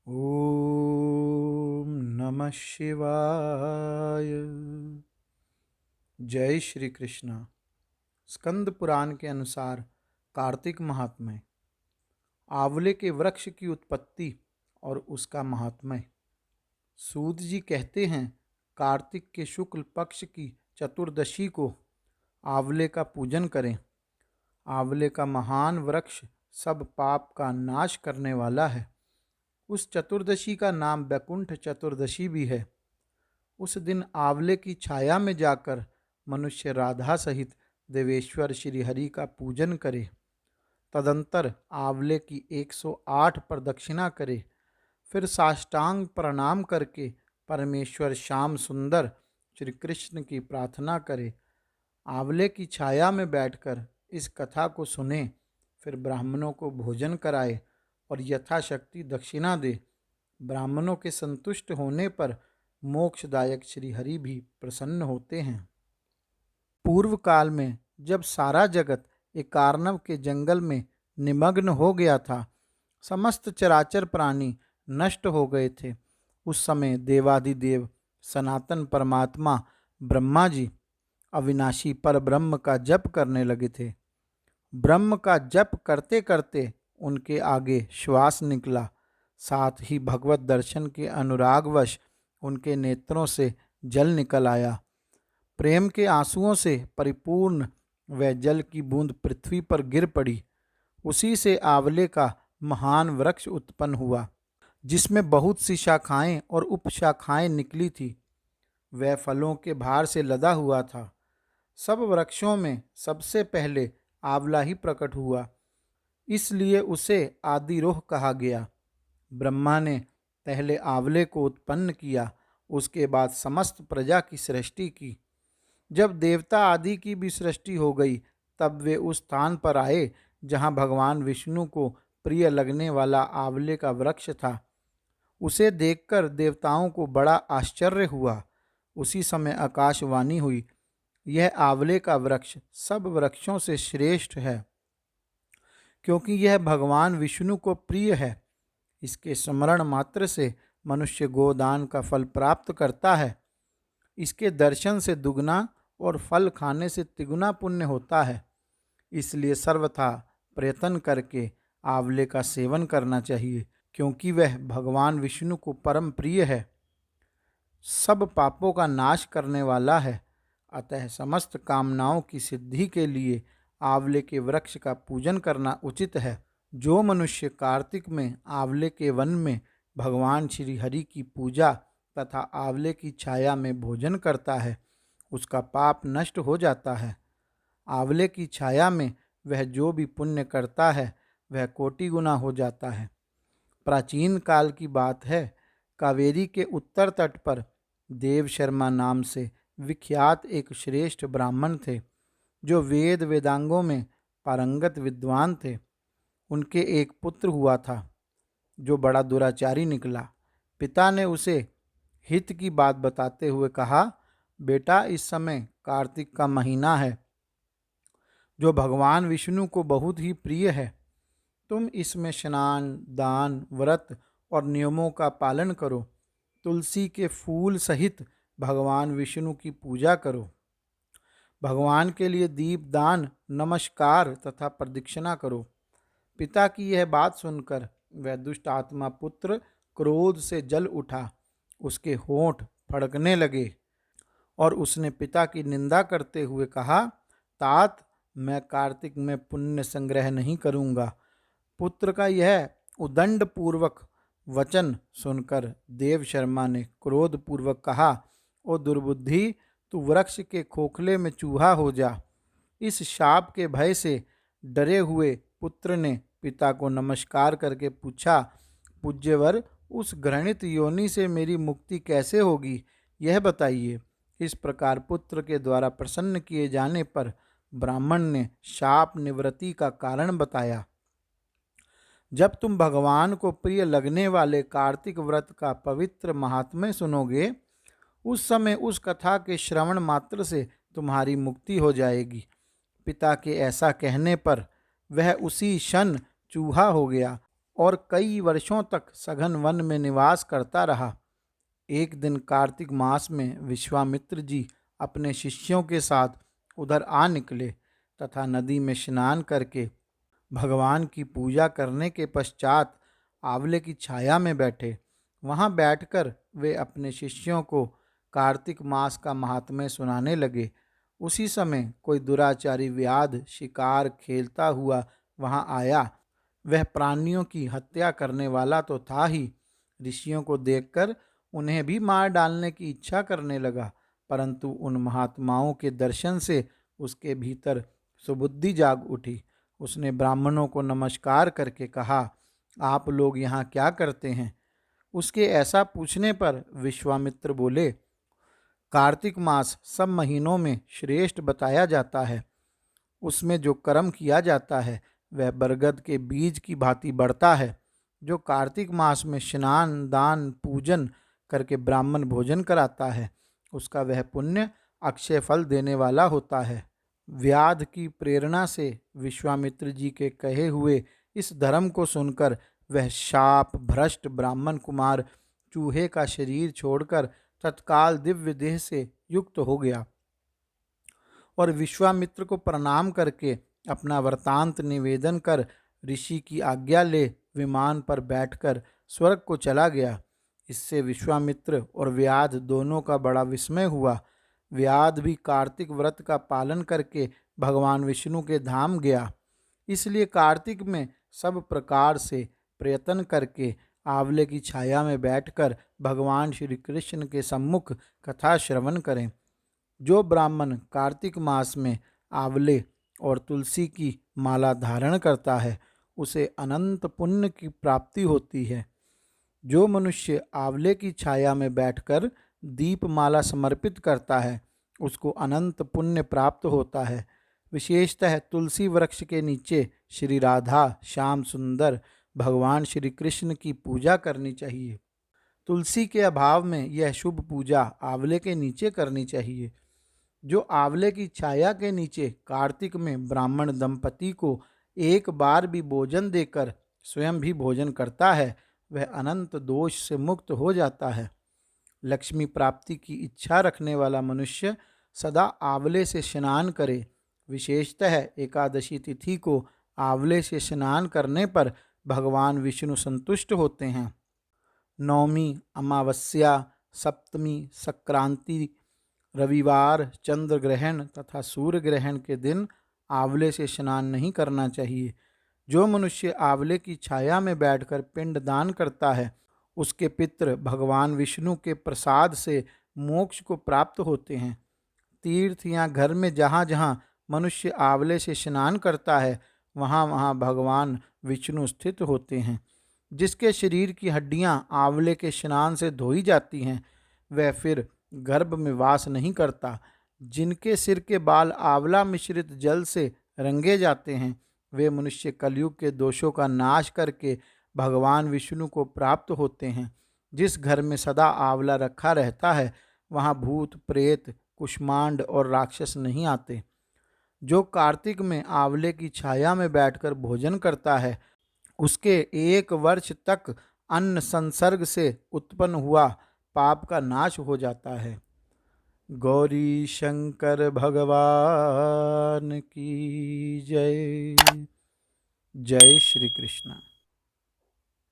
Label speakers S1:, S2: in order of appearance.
S1: ओम नमः शिवाय। जय श्री कृष्ण। स्कंद पुराण के अनुसार कार्तिक महात्म्य। आंवले के वृक्ष की उत्पत्ति और उसका महात्म्य। सूत जी कहते हैं, कार्तिक के शुक्ल पक्ष की चतुर्दशी को आंवले का पूजन करें। आंवले का महान वृक्ष सब पाप का नाश करने वाला है। उस चतुर्दशी का नाम वैकुंठ चतुर्दशी भी है। उस दिन आंवले की छाया में जाकर मनुष्य राधा सहित देवेश्वर श्री हरि का पूजन करे। तदंतर आंवले की 108 प्रदक्षिणा करे। फिर साष्टांग प्रणाम करके परमेश्वर श्याम सुंदर श्री कृष्ण की प्रार्थना करे। आंवले की छाया में बैठकर इस कथा को सुने। फिर ब्राह्मणों को भोजन कराए और यथाशक्ति दक्षिणा दे। ब्राह्मणों के संतुष्ट होने पर मोक्षदायक श्री हरि भी प्रसन्न होते हैं। पूर्व काल में जब सारा जगत एकार्णव के जंगल में निमग्न हो गया था, समस्त चराचर प्राणी नष्ट हो गए थे। उस समय देवाधिदेव सनातन परमात्मा ब्रह्मा जी अविनाशी पर ब्रह्म का जप करने लगे थे। ब्रह्म का जप करते करते उनके आगे श्वास निकला। साथ ही भगवत दर्शन के अनुरागवश उनके नेत्रों से जल निकल आया। प्रेम के आंसुओं से परिपूर्ण वह जल की बूंद पृथ्वी पर गिर पड़ी। उसी से आंवले का महान वृक्ष उत्पन्न हुआ, जिसमें बहुत सी शाखाएं और उपशाखाएं निकली थी। वह फलों के भार से लदा हुआ था। सब वृक्षों में सबसे पहले आंवला ही प्रकट हुआ, इसलिए उसे आदिरोह कहा गया। ब्रह्मा ने पहले आंवले को उत्पन्न किया, उसके बाद समस्त प्रजा की सृष्टि की। जब देवता आदि की भी सृष्टि हो गई, तब वे उस स्थान पर आए जहां भगवान विष्णु को प्रिय लगने वाला आंवले का वृक्ष था। उसे देखकर देवताओं को बड़ा आश्चर्य हुआ। उसी समय आकाशवाणी हुई, यह आंवले का वृक्ष सब वृक्षों से श्रेष्ठ है, क्योंकि यह भगवान विष्णु को प्रिय है। इसके स्मरण मात्र से मनुष्य गोदान का फल प्राप्त करता है। इसके दर्शन से दुगना और फल खाने से तिगुना पुण्य होता है। इसलिए सर्वथा प्रयत्न करके आंवले का सेवन करना चाहिए, क्योंकि वह भगवान विष्णु को परम प्रिय है, सब पापों का नाश करने वाला है। अतः समस्त कामनाओं की सिद्धि के लिए आंवले के वृक्ष का पूजन करना उचित है। जो मनुष्य कार्तिक में आंवले के वन में भगवान श्री हरि की पूजा तथा आंवले की छाया में भोजन करता है, उसका पाप नष्ट हो जाता है। आंवले की छाया में वह जो भी पुण्य करता है, वह कोटि गुना हो जाता है। प्राचीन काल की बात है, कावेरी के उत्तर तट पर देव शर्मा नाम से विख्यात एक श्रेष्ठ ब्राह्मण थे, जो वेद वेदांगों में पारंगत विद्वान थे। उनके एक पुत्र हुआ था, जो बड़ा दुराचारी निकला। पिता ने उसे हित की बात बताते हुए कहा, बेटा, इस समय कार्तिक का महीना है, जो भगवान विष्णु को बहुत ही प्रिय है। तुम इसमें स्नान, दान, व्रत और नियमों का पालन करो। तुलसी के फूल सहित भगवान विष्णु की पूजा करो। भगवान के लिए दीप दान, नमस्कार तथा प्रदक्षिणा करो। पिता की यह बात सुनकर वह दुष्ट आत्मा पुत्र क्रोध से जल उठा। उसके होंठ फड़कने लगे और उसने पिता की निंदा करते हुए कहा, तात, मैं कार्तिक में पुण्य संग्रह नहीं करूंगा। पुत्र का यह उदंड पूर्वक वचन सुनकर देव शर्मा ने क्रोध पूर्वक कहा, ओ दुर्बुद्धि, तू वृक्ष के खोखले में चूहा हो जा। इस शाप के भय से डरे हुए पुत्र ने पिता को नमस्कार करके पूछा, पूज्यवर, उस घृणित योनि से मेरी मुक्ति कैसे होगी, यह बताइए। इस प्रकार पुत्र के द्वारा प्रसन्न किए जाने पर ब्राह्मण ने शाप निवृत्ति का कारण बताया। जब तुम भगवान को प्रिय लगने वाले कार्तिक व्रत का पवित्र महात्म्य सुनोगे, उस समय उस कथा के श्रवण मात्र से तुम्हारी मुक्ति हो जाएगी। पिता के ऐसा कहने पर वह उसी क्षण चूहा हो गया और कई वर्षों तक सघन वन में निवास करता रहा। एक दिन कार्तिक मास में विश्वामित्र जी अपने शिष्यों के साथ उधर आ निकले तथा नदी में स्नान करके भगवान की पूजा करने के पश्चात आंवले की छाया में बैठे। वहां बैठकर वे अपने शिष्यों को कार्तिक मास का महात्म्य सुनाने लगे। उसी समय कोई दुराचारी व्याध शिकार खेलता हुआ वहां आया। वह प्राणियों की हत्या करने वाला तो था ही, ऋषियों को देखकर उन्हें भी मार डालने की इच्छा करने लगा। परंतु उन महात्माओं के दर्शन से उसके भीतर सुबुद्धि जाग उठी। उसने ब्राह्मणों को नमस्कार करके कहा, आप लोग यहाँ क्या करते हैं? उसके ऐसा पूछने पर विश्वामित्र बोले, कार्तिक मास सब महीनों में श्रेष्ठ बताया जाता है। उसमें जो कर्म किया जाता है वह बरगद के बीज की भांति बढ़ता है। जो कार्तिक मास में स्नान दान पूजन करके ब्राह्मण भोजन कराता है, उसका वह पुण्य अक्षय फल देने वाला होता है। व्याध की प्रेरणा से विश्वामित्र जी के कहे हुए इस धर्म को सुनकर वह शाप भ्रष्ट ब्राह्मण कुमार चूहे का शरीर छोड़कर तत्काल दिव्य देह से युक्त हो गया और विश्वामित्र को प्रणाम करके अपना वृतांत निवेदन कर ऋषि की आज्ञा ले विमान पर बैठकर स्वर्ग को चला गया। इससे विश्वामित्र और व्याध दोनों का बड़ा विस्मय हुआ। व्याध भी कार्तिक व्रत का पालन करके भगवान विष्णु के धाम गया। इसलिए कार्तिक में सब प्रकार से प्रयत्न करके आंवले की छाया में बैठकर भगवान श्री कृष्ण के सम्मुख कथा श्रवण करें। जो ब्राह्मण कार्तिक मास में आंवले और तुलसी की माला धारण करता है, उसे अनंत पुण्य की प्राप्ति होती है। जो मनुष्य आंवले की छाया में बैठकर दीपमाला समर्पित करता है, उसको अनंत पुण्य प्राप्त होता है। विशेषतः तुलसी वृक्ष के नीचे श्री राधा श्याम सुंदर भगवान श्री कृष्ण की पूजा करनी चाहिए। तुलसी के अभाव में यह शुभ पूजा आंवले के नीचे करनी चाहिए। जो आंवले की छाया के नीचे कार्तिक में ब्राह्मण दंपति को एक बार भी भोजन देकर स्वयं भी भोजन करता है, वह अनंत दोष से मुक्त हो जाता है। लक्ष्मी प्राप्ति की इच्छा रखने वाला मनुष्य सदा आंवले से स्नान करे। विशेषतः एकादशी तिथि को आंवले से स्नान करने पर भगवान विष्णु संतुष्ट होते हैं। नवमी, अमावस्या, सप्तमी, संक्रांति, रविवार, चंद्र ग्रहण तथा सूर्य ग्रहण के दिन आंवले से स्नान नहीं करना चाहिए। जो मनुष्य आंवले की छाया में बैठकर पिंड दान करता है, उसके पितृ भगवान विष्णु के प्रसाद से मोक्ष को प्राप्त होते हैं। तीर्थ या घर में जहाँ जहाँ मनुष्य आंवले से स्नान करता है, वहाँ वहाँ भगवान विष्णु स्थित होते हैं। जिसके शरीर की हड्डियाँ आंवले के स्नान से धोई जाती हैं, वह फिर गर्भ में वास नहीं करता। जिनके सिर के बाल आंवला मिश्रित जल से रंगे जाते हैं, वे मनुष्य कलयुग के दोषों का नाश करके भगवान विष्णु को प्राप्त होते हैं। जिस घर में सदा आंवला रखा रहता है, वहाँ भूत प्रेत कुष्मांड और राक्षस नहीं आते। जो कार्तिक में आंवले की छाया में बैठकर भोजन करता है, उसके 1 वर्ष तक अन्न संसर्ग से उत्पन्न हुआ पाप का नाश हो जाता है। गौरी शंकर भगवान की जय। जय श्री कृष्ण।